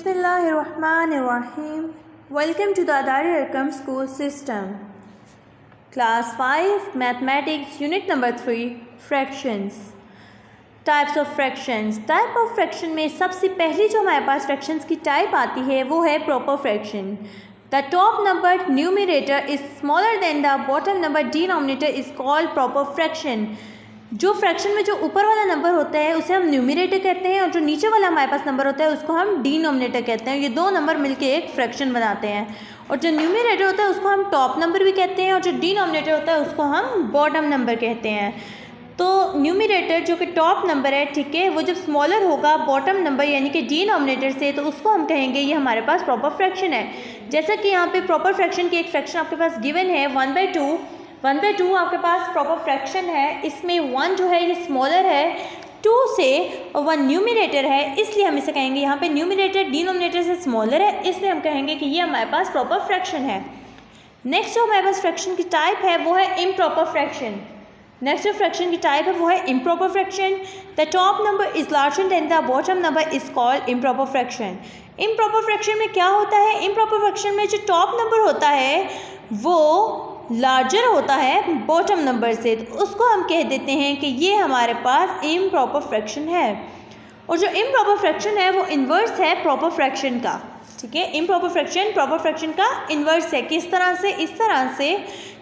Bismillahirrahmanirrahim. Welcome to the Adari Arqam School System. Class 5 Mathematics Unit number 3 Fractions. Types of fractions. Type of fraction में सबसे पहली जो हमारे पास fractions की type आती है वो है proper fraction. The top number numerator is smaller than the bottom number denominator is called proper fraction. जो फ्रैक्शन में जो ऊपर वाला नंबर होता है उसे हम न्यूमिनेटर कहते हैं और जो नीचे वाला हमारे पास नंबर होता है उसको हम डिनोमिनेटर कहते हैं। ये दो नंबर मिलके एक फ्रैक्शन बनाते हैं और जो न्यूमिनेटर होता है उसको हम टॉप नंबर भी कहते हैं और जो डिनोमिनेटर होता है उसको हम बॉटम नंबर कहते हैं। तो न्यूमिनेटर जो कि टॉप नंबर है, ठीक है, वो जब स्मॉलर होगा बॉटम नंबर यानी कि डिनोमिनेटर से, तो उसको हम कहेंगे ये हमारे पास प्रॉपर फ्रैक्शन है। जैसा कि यहाँ पे प्रॉपर फ्रैक्शन की एक फ्रैक्शन आपके पास गिवन है 1/2 आपके पास प्रॉपर फ्रैक्शन है। इसमें 1 जो है ये स्मॉलर है 2 से और 1 न्यूमिनेटर है, इसलिए हम इसे कहेंगे यहाँ पे न्यूमिनेटर डिनोमिनेटर से स्मॉलर है, इसलिए हम कहेंगे कि ये हमारे पास प्रॉपर फ्रैक्शन है। नेक्स्ट जो हमारे पास फ्रैक्शन की टाइप है वो है इम्प्रॉपर फ्रैक्शन। नेक्स्ट जो फ्रैक्शन की टाइप है वो है improper fraction. The top number is larger than the bottom number is called improper fraction. Improper fraction में क्या होता है? इम्प्रॉपर फ्रैक्शन में जो टॉप नंबर होता है वो लार्जर होता है बॉटम नंबर से, तो उसको हम कह देते हैं कि ये हमारे पास इम्प्रॉपर फ्रैक्शन है। और जो इम्प्रॉपर फ्रैक्शन है वो इन्वर्स है प्रॉपर फ्रैक्शन का, ठीक है। इम्प्रॉपर फ्रैक्शन प्रॉपर फ्रैक्शन का इन्वर्स है। किस तरह से? इस तरह से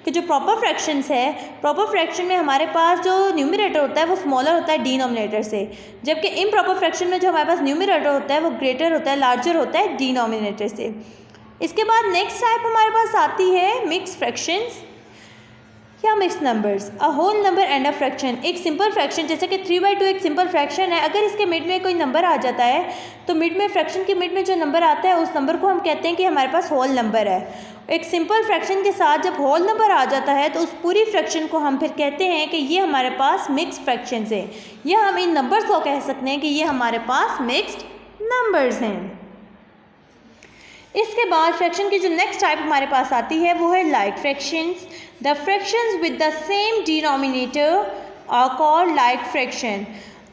कि जो प्रॉपर फ्रैक्शंस है, प्रॉपर फ्रैक्शन में हमारे पास जो न्यूमिनेटर होता है वो स्मॉलर होता है डिनोमिनेटर से, जबकि इम्प्रॉपर फ्रैक्शन में जो हमारे पास न्यूमिनेटर होता है वो ग्रेटर होता है, लार्जर होता है डिनोमिनेटर से। इसके बाद नेक्स्ट टाइप हमारे पास आती है मिक्स फ्रैक्शंस या mix numbers. A whole number and a fraction. एक सिंपल फ्रैक्शन जैसे कि 3/2 एक सिंपल फ्रैक्शन है, अगर इसके मिड में कोई नंबर आ जाता है तो मिड में फ्रैक्शन के मिड में जो नंबर आता है उस नंबर को हम कहते हैं कि हमारे पास होल नंबर है। एक सिंपल फ्रैक्शन के साथ जब होल नंबर आ जाता है तो उस पूरी फ्रैक्शन को हम फिर कहते हैं कि ये हमारे पास मिक्स फ्रैक्शंस है, या हम इन नंबर्स को कह सकते हैं कि ये हमारे पास मिक्स्ड नंबर्स हैं। इसके बाद फ्रैक्शन की जो नेक्स्ट टाइप हमारे पास आती है वो है like fractions. The fractions with the same denominator are called like fraction.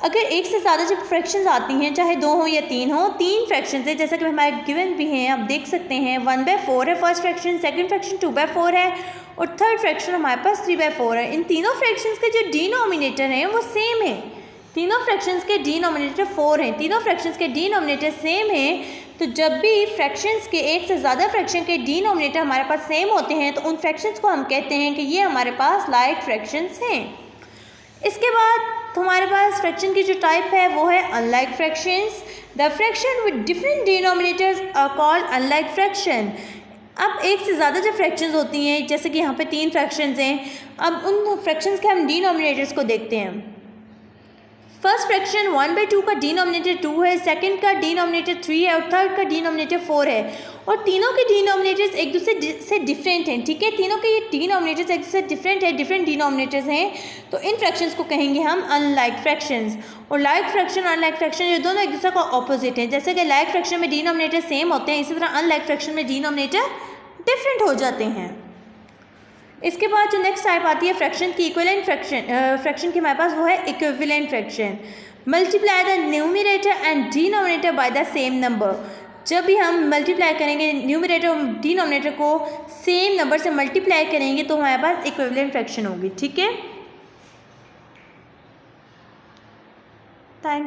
अगर एक से ज़्यादा जब फ्रैक्शंस आती हैं, चाहे 2 हो या 3 हो, 3 फ्रैक्शंस है जैसा कि हमारे गिवन भी हैं, आप देख सकते हैं 1/4 है फर्स्ट फ्रैक्शन, सेकंड फ्रैक्शन 2/4 है और थर्ड फ्रैक्शन हमारे पास 3/4 है। इन तीनों फ्रैक्शंस के जो डिनोमिनेटर हैं वो सेम है। तीनों फ्रैक्शंस के डिनोमिनेटर 4 हैं, तीनों फ्रैक्शंस के डिनोमिनेटर सेम हैं। तो जब भी फ्रैक्शंस के एक से ज़्यादा फ्रैक्शन के डिनोमिनेटर हमारे पास सेम होते हैं तो उन फ्रैक्शंस को हम कहते हैं कि ये हमारे पास लाइक फ्रैक्शंस हैं। इसके बाद हमारे पास फ्रैक्शन की जो टाइप है वो है unlike fractions. The fraction with different denominators are called unlike fraction. अब एक से ज़्यादा जब फ्रैक्शंस होती हैं, जैसे कि यहाँ पे 3 फ्रैक्शंस हैं, अब उन फ्रैक्शंस के हम डिनोमिनेटर्स को देखते हैं। फर्स्ट फ्रैक्शन 1/2 का डिनोमिनेटर 2 है, सेकंड का डिनोमिनेटर 3 है और थर्ड का डिनोमिनेटर 4 है और तीनों के डिनोमिनेटर्स एक दूसरे से डिफरेंट हैं, ठीक है। तीनों के ये डिनोमिनेटर्स एक दूसरे से डिफरेंट है, डिफरेंट डिनोमिनेटर्स हैं, तो इन फ्रैक्शंस को कहेंगे हम अनलाइक फ्रैक्शंस। और लाइक फ्रैक्शन अनलाइक फ्रैक्शन ये दोनों एक दूसरे का ऑपोजिट हैं। जैसे कि लाइक फ्रैक्शन में डिनोमिनेटर सेम होते हैं, इसी तरह अनलाइक फ्रैक्शन में डिनोमिनेटर डिफरेंट हो जाते हैं। इसके बाद जो नेक्स्ट टाइप आती है फ्रैक्शन की इक्विवेलेंट फ्रैक्शन की हमारे पास वो है equivalent fraction. Multiply the numerator and denominator by the same number. जब भी हम मल्टीप्लाई करेंगे न्यूमिनेटर और डिनोमिनेटर को सेम नंबर से मल्टीप्लाई करेंगे तो हमारे पास इक्विवेलेंट फ्रैक्शन होगी, ठीक है।